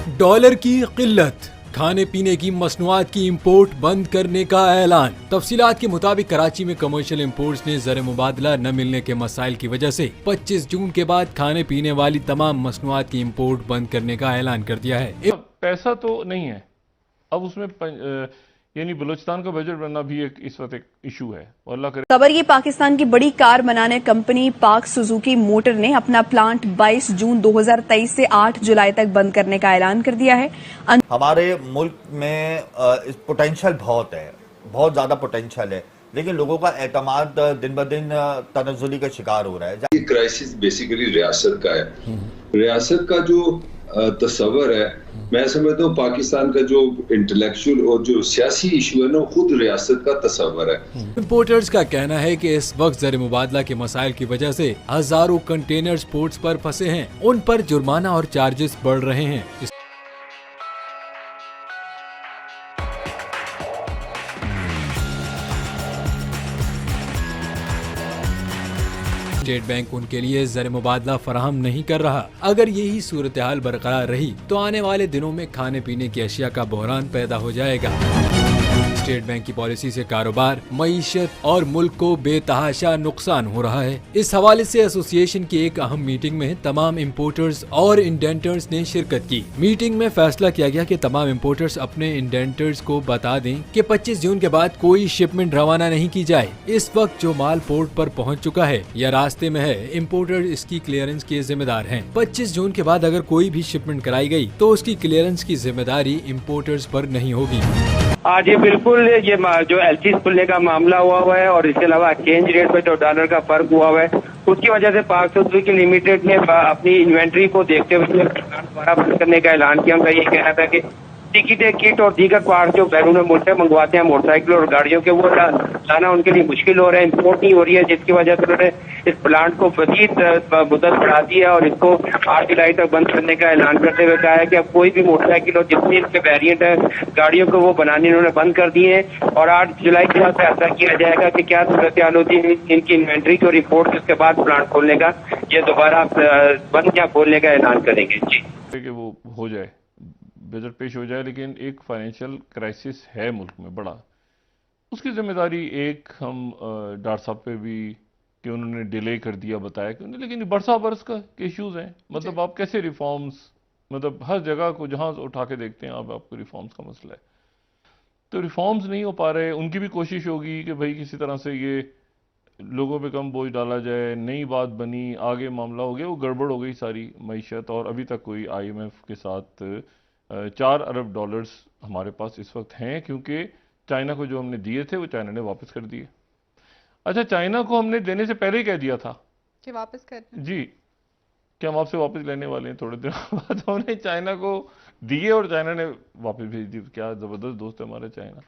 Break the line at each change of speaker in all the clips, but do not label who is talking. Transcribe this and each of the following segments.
Dollar کی قلت، کھانے پینے کی مصنوعات کی امپورٹ بند کرنے کا اعلان۔ تفصیلات کے مطابق کراچی میں کمرشل امپورٹس نے زر مبادلہ نہ ملنے کے مسائل کی وجہ سے 25 جون کے بعد کھانے پینے والی تمام مصنوعات کی امپورٹ بند کرنے کا اعلان کر دیا ہے۔
پیسہ تو نہیں ہے، اب اس میں یعنی بلوچستان کا بجٹ بننا بھی اس وقت ایک ایشو ہے، اور اللہ کرے۔
خبر یہ پاکستان کی بڑی کار بنانے کمپنی پاک سوزوکی موٹر نے اپنا پلانٹ 22 جون 2023 سے 8 جولائی تک بند کرنے کا اعلان کر دیا ہے۔
ہمارے ملک میں پوٹینشل بہت ہے، بہت زیادہ پوٹینشل ہے، لیکن لوگوں کا اعتماد دن بدن تنزلی کا شکار ہو رہا ہے۔
یہ کرائسس بیسیکلی ریاست کا ہے، ریاست کا جو تصور ہے، میں سمجھتا ہوں پاکستان کا جو انٹلیکچوئل اور جو سیاسی ایشو ہے نا، خود ریاست کا تصور ہے۔
امپورٹرز کا کہنا ہے کہ اس وقت زر مبادلہ کے مسائل کی وجہ سے ہزاروں کنٹینرز پورٹس پر پھنسے ہیں، ان پر جرمانہ اور چارجز بڑھ رہے ہیں۔ اسٹیٹ بینک ان کے لیے زر مبادلہ فراہم نہیں کر رہا۔ اگر یہی صورتحال برقرار رہی تو آنے والے دنوں میں کھانے پینے کی اشیاء کا بحران پیدا ہو جائے گا۔ اسٹیٹ بینک کی پالیسی سے کاروبار، معیشت اور ملک کو بے تحاشا نقصان ہو رہا ہے۔ اس حوالے سے ایسوسی ایشن کی ایک اہم میٹنگ میں تمام امپورٹرز اور انڈینٹرز نے شرکت کی۔ میٹنگ میں فیصلہ کیا گیا کہ تمام امپورٹرز اپنے انڈینٹرز کو بتا دیں کہ 25 جون کے بعد کوئی شپمنٹ روانہ نہیں کی جائے۔ اس وقت جو مال پورٹ پر پہنچ چکا ہے یا راستے میں ہے، امپورٹر اس کی کلیئرنس کے ذمہ دار ہیں۔ 25 جون کے بعد اگر کوئی بھی شپمنٹ کرائی گئی تو اس کی کلیئرنس کی ذمہ داری امپورٹرز پر نہیں ہوگی۔
آج یہ بالکل یہ جو ایل سیز کھلنے کا معاملہ ہوا ہے اور اس کے علاوہ ایکسچینج ریٹ میں جو ڈالر کا فرق ہوا ہے، اس کی وجہ سے پاک سوزوکی لمیٹڈ نے اپنی انوینٹری کو دیکھتے ہوئے دوبارہ بند کرنے کا اعلان کیا۔ ان کا یہ کہنا تھا کہ ٹکٹیں، کٹ اور دیگر پارٹ جو بیرون ملک سے منگواتے ہیں موٹر سائیکل اور گاڑیوں کے، وہ لانا ان کے لیے مشکل ہو رہا ہے، امپورٹ نہیں ہو رہی ہے، جس کی وجہ سے انہوں نے اس پلانٹ کو مزید مدت بڑھا دی ہے اور اس کو 8 جولائی تک بند کرنے کا اعلان کرتے ہوئے کہا ہے کہ اب کوئی بھی موٹر سائیکل اور جتنی ان کے ویریئنٹ ہے گاڑیوں کو وہ بنانے انہوں نے بند کر دیے ہیں، اور 8 جولائی کے بعد فیصلہ کیا جائے گا کہ کیا صورتحال ہوتی ہے ان کی انوینٹری کی رپورٹ، اس کے بعد پلانٹ کھولنے کا یہ دوبارہ بند یا کھولنے کا اعلان کریں گے۔ جی
کہ وہ ہو جائے، بجٹ پیش ہو جائے، لیکن ایک فائنینشیل کرائسس ہے ملک میں بڑا، اس کی ذمہ داری ایک ہم ڈاکٹر صاحب پہ بھی کہ انہوں نے ڈیلے کر دیا، بتایا کہ لیکن برسا برس کا ایشوز ہیں، مطلب آپ کیسے ریفارمز، مطلب ہر جگہ کو جہاں اٹھا کے دیکھتے ہیں آپ کو ریفارمز کا مسئلہ ہے، تو ریفارمز نہیں ہو پا رہے۔ ان کی بھی کوشش ہوگی کہ بھائی کسی طرح سے یہ لوگوں پہ کم بوجھ ڈالا جائے، نئی بات بنی، آگے معاملہ ہو گیا، وہ گڑبڑ ہو گئی ساری معیشت، اور ابھی تک کوئی آئی ایم ایف کے ساتھ 4 ارب ڈالرز ہمارے پاس اس وقت ہیں، کیونکہ چائنا کو جو ہم نے دیے تھے وہ چائنا نے واپس کر دیے۔ اچھا، چائنا کو ہم نے دینے سے پہلے ہی کہہ دیا تھا
کہ واپس کرنا
جی کہ ہم آپ سے واپس لینے والے ہیں تھوڑے دنوں بعد، ہم نے چائنا کو دیے اور چائنا نے واپس بھیج دی۔ کیا زبردست دوست ہے ہمارے چائنا،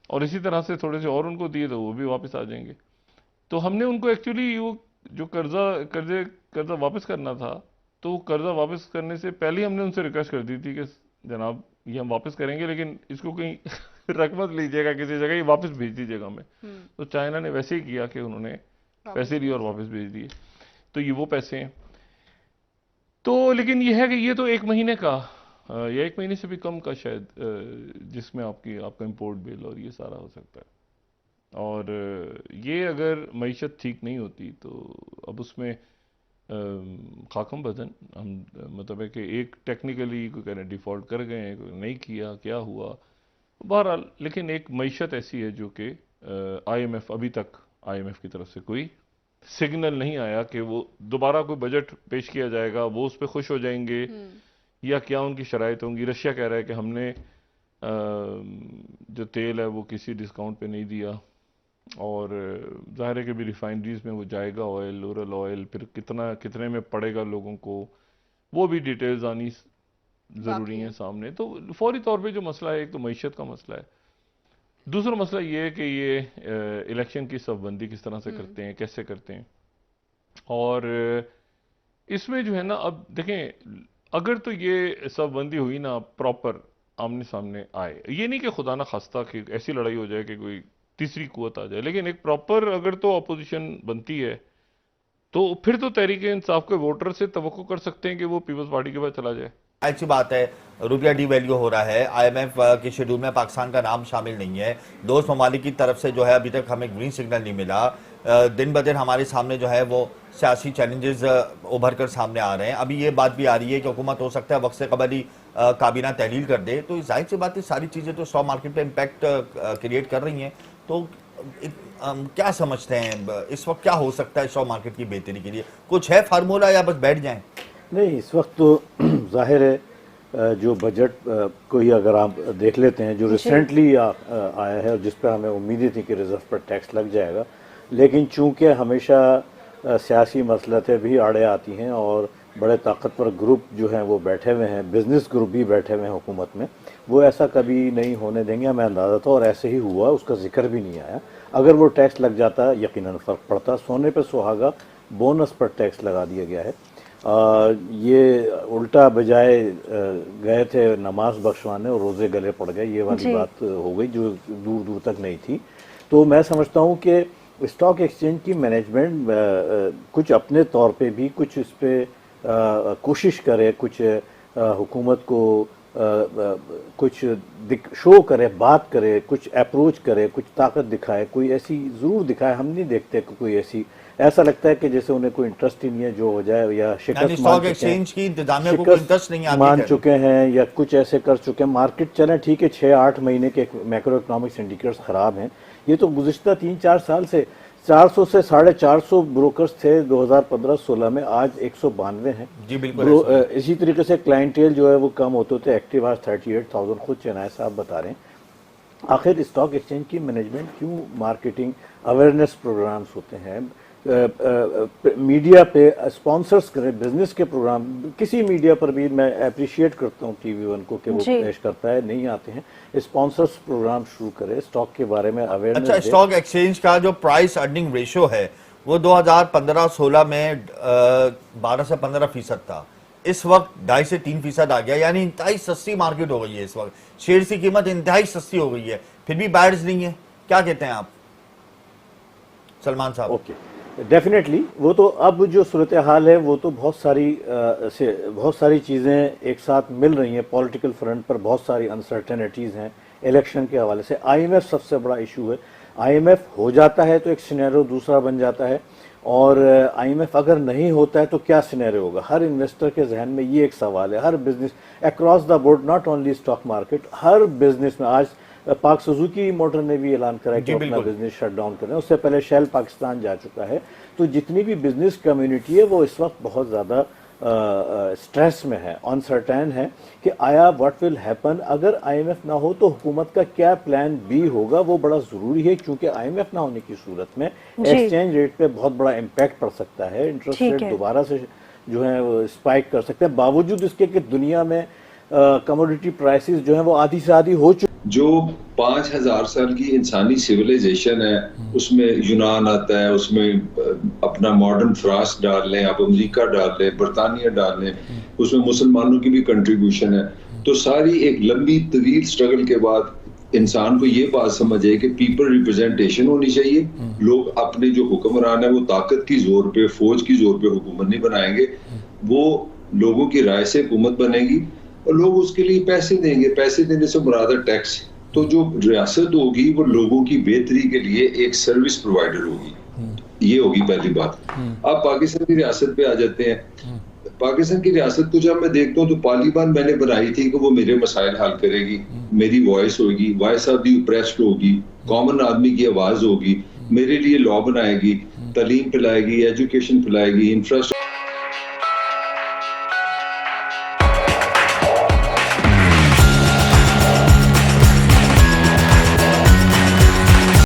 اور اسی طرح سے تھوڑے سے اور ان کو دیے تو وہ بھی واپس آ جائیں گے۔ تو ہم نے ان کو ایکچولی وہ جو قرضہ واپس کرنا تھا، تو قرضہ واپس کرنے سے پہلے ہم نے ان سے ریکویسٹ کر دی تھی کہ جناب یہ ہم واپس کریں گے، لیکن اس کو کہیں رقم لیجیے گا کسی جگہ، یہ واپس بھیج دیجیے گا ہمیں۔ تو چائنا نے ویسے ہی کیا کہ انہوں نے پیسے لیے اور واپس بھیج دیے، تو یہ وہ پیسے ہیں۔ تو لیکن یہ ہے کہ یہ تو 1 مہینے کا یا 1 مہینے سے بھی کم کا شاید، جس میں آپ کا امپورٹ بل اور یہ سارا ہو سکتا ہے، اور یہ اگر معیشت ٹھیک نہیں ہوتی تو اب اس میں خاکم بدن ہم، مطلب ہے کہ ایک ٹیکنیکلی کوئی کہنے ڈیفالٹ کر گئے ہیں، کوئی نہیں کیا، کیا ہوا بہرحال، لیکن ایک معیشت ایسی ہے جو کہ آئی ایم ایف، ابھی تک آئی ایم ایف کی طرف سے کوئی سگنل نہیں آیا کہ وہ دوبارہ کوئی بجٹ پیش کیا جائے گا، وہ اس پہ خوش ہو جائیں گے یا کیا ان کی شرائط ہوں گی۔ رشیا کہہ رہا ہے کہ ہم نے جو تیل ہے وہ کسی ڈسکاؤنٹ پہ نہیں دیا، اور ظاہر ہے کہ بھی ریفائنریز میں وہ جائے گا آئل، اورل آئل، پھر کتنے میں پڑے گا لوگوں کو، وہ بھی ڈیٹیلز آنی ضروری ہیں سامنے۔ تو فوری طور پہ جو مسئلہ ہے، ایک تو معیشت کا مسئلہ ہے، دوسرا مسئلہ یہ ہے کہ یہ الیکشن کی صف بندی کس طرح سے کرتے ہیں، کیسے کرتے ہیں، اور اس میں جو ہے نا، اب دیکھیں اگر تو یہ صف بندی ہوئی نا پراپر آمنے سامنے آئے، یہ نہیں کہ خدا نہ خواستہ کہ ایسی لڑائی ہو جائے کہ کوئی تیسری قوت آ جائے، لیکن ایک پراپر اگر تو اپوزیشن بنتی ہے تو پھر تو تحریک انصاف کے ووٹر سے توقع کر سکتے ہیں کہ وہ پیپلز پارٹی کے پاس چلا جائے،
ایسی بات ہے روپیہ ڈی ویلیو ہو رہا ہے, آئی ایم ایف کے شیڈول میں پاکستان کا نام شامل نہیں ہے, دوست ممالک کی طرف سے جو ہے ابھی تک ہمیں گرین سگنل نہیں ملا, دن بدن ہمارے سامنے جو ہے وہ سیاسی چیلنجز ابھر کر سامنے آ رہے ہیں. ابھی یہ بات بھی آ رہی ہے کہ حکومت ہو سکتا ہے وقت سے قبل ہی کابینہ تحلیل کر دے, تو ظاہر سی بات ہے ساری چیزیں تو اسٹاک مارکیٹ پہ امپیکٹ کریٹ کر رہی ہیں. تو کیا سمجھتے ہیں اس وقت کیا ہو سکتا ہے اسٹاک مارکیٹ کی بہتری کے لیے؟ کچھ ہے فارمولہ یا بس بیٹھ جائیں؟
نہیں, اس وقت تو ظاہر ہے جو بجٹ کو ہی اگر آپ دیکھ لیتے ہیں جو ریسنٹلی آیا ہے اور جس پہ ہمیں امیدیں تھی کہ ریزرو پر ٹیکس لگ جائے گا, لیکن چونکہ ہمیشہ سیاسی مسئلتیں بھی آڑے آتی ہیں اور بڑے طاقتور گروپ جو ہیں وہ بیٹھے ہوئے ہیں, بزنس گروپ بھی بیٹھے ہوئے ہیں حکومت میں, وہ ایسا کبھی نہیں ہونے دیں گے, ہمیں اندازہ تھا اور ایسے ہی ہوا, اس کا ذکر بھی نہیں آیا. اگر وہ ٹیکس لگ جاتا یقیناً فرق پڑتا. سونے پہ سہاگا بونس پر ٹیکس لگا دیا گیا ہے, یہ الٹا بجائے گئے تھے نماز بخشوانے اور روزے گلے پڑ گئے, یہ والی بات ہو گئی جو دور دور تک نہیں تھی. تو میں سمجھتا ہوں کہ اسٹاک ایکسچینج کی مینجمنٹ کچھ اپنے طور پہ بھی کچھ اس پہ کوشش کرے, کچھ حکومت کو کچھ شو کرے, بات کرے, کچھ اپروچ کرے, کچھ طاقت دکھائے, کوئی ایسی ضرور دکھائے. ہم نہیں دیکھتے کہ کوئی ایسا لگتا ہے کہ جیسے انہیں کوئی انٹرسٹ ہی نہیں ہے جو ہو جائے, یا شکست مان چکے ہیں یا کچھ ایسے کر چکے ہیں. مارکیٹ چلیں ٹھیک ہے 6-8 مہینے کے میکرو اکنامکس انڈیکیٹرز خراب ہیں, یہ تو گزشتہ 3-4 سال سے 400 سے 450 بروکرز تھے 2015-16 میں, آج 192 ہیں.
جی بالکل.
اسی طریقے سے کلائنٹیل جو ہے وہ کم ہوتے ہوتے ایکٹیو آج 38,000 خود چنائے صاحب بتا رہے ہیں. آخر اسٹاک ایکسچینج کی مینجمنٹ کیوں مارکیٹنگ اویئرنیس پروگرامز ہوتے ہیں, میڈیا پہ اسپانسرز کریں بزنس کے پروگرام. کسی میڈیا پر بھی میں اپریشیٹ کرتا ہوں ٹی وی ون کو کہ وہ پیش کرتا ہے, نہیں آتے ہیں, اسپانسرز پروگرام شروع کرے, اسٹاک کے بارے میں اویئرنیس.
اچھا, اسٹاک ایکسچینج کا جو پرائس ارننگ ریشو ہے وہ 2015-16 میں 12 سے 15% تھا, اس وقت 2.5 سے 3% آ گیا, یعنی انتہائی سستی مارکیٹ ہو گئی ہے اس وقت. شیئر کی قیمت انتہائی سستی ہو گئی ہے, پھر بھی بائرز نہیں ہے. کیا کہتے ہیں آپ سلمان صاحب؟
اوکے, ڈیفینیٹلی وہ تو اب جو صورتحال ہے وہ تو بہت ساری چیزیں ایک ساتھ مل رہی ہیں. پولیٹیکل فرنٹ پر بہت ساری انسرٹنٹیز ہیں الیکشن کے حوالے سے. آئی ایم ایف سب سے بڑا ایشو ہے. آئی ایم ایف ہو جاتا ہے تو ایک سینیریو دوسرا بن جاتا ہے, اور آئی ایم ایف اگر نہیں ہوتا ہے تو کیا سینیریو ہوگا. ہر انویسٹر کے ذہن میں یہ ایک سوال ہے, ہر business across the board, not only stock market, ہر بزنس میں. آج پاک سوزوکی موٹر نے بھی اعلان کرا کہ اپنا بزنس شٹ ڈاؤن کریں, اس سے پہلے شیل پاکستان جا چکا ہے. تو جتنی بھی بزنس کمیونٹی ہے وہ اس وقت بہت زیادہ سٹریس میں ہے, انسرٹین ہے کہ آیا واٹ ول ہیپن. اگر آئی ایم ایف نہ ہو تو حکومت کا کیا پلان بی ہوگا, وہ بڑا ضروری ہے, کیونکہ آئی ایم ایف نہ ہونے کی صورت میں ایکسچینج ریٹ پہ بہت بڑا امپیکٹ پڑ سکتا ہے. انٹرسٹ ریٹ دوبارہ سے جو ہے وہ اسپائک کر سکتے ہیں, باوجود اس کے کہ دنیا میں کموڈیٹی پرائسز جو ہیں وہ آدھی سے آدھی ہو چکی.
جو 5000 سال کی انسانی سیویلائزیشن ہے, اس میں یونان آتا ہے, اس میں اپنا ماڈرن فرانس ڈال لیں, آپ امریکہ ڈال لیں, برطانیہ ڈال لیں, اس میں مسلمانوں کی بھی کنٹریبیوشن ہے. تو ساری ایک لمبی طویل سٹرگل کے بعد انسان کو یہ بات سمجھے کہ پیپل ریپرزنٹیشن ہونی چاہیے. لوگ اپنے جو حکمران ہے وہ طاقت کی زور پہ, فوج کی زور پہ حکومت نہیں بنائیں گے, وہ لوگوں کی رائے سے حکومت بنے گی اور لوگ اس کے لیے پیسے دیں گے. پیسے دینے سے مراد ہے ٹیکس. تو جو ریاست ہوگی وہ لوگوں کی بہتری کے لیے ایک سروس پرووائڈر ہوگی, یہ ہوگی پہلی بات. اب پاکستان کی ریاست پہ آ جاتے ہیں. پاکستان کی ریاست کو جب میں دیکھتا ہوں تو پارلیمان میں نے بنائی تھی کہ وہ میرے مسائل حل کرے گی, میری وائس ہوگی, وائس آف دی اوپریسڈ ہوگی, کامن آدمی کی آواز ہوگی, میرے لیے لا بنائے گی, تعلیم پلائے گی, ایجوکیشن پلائے گی, انفراسٹرکچر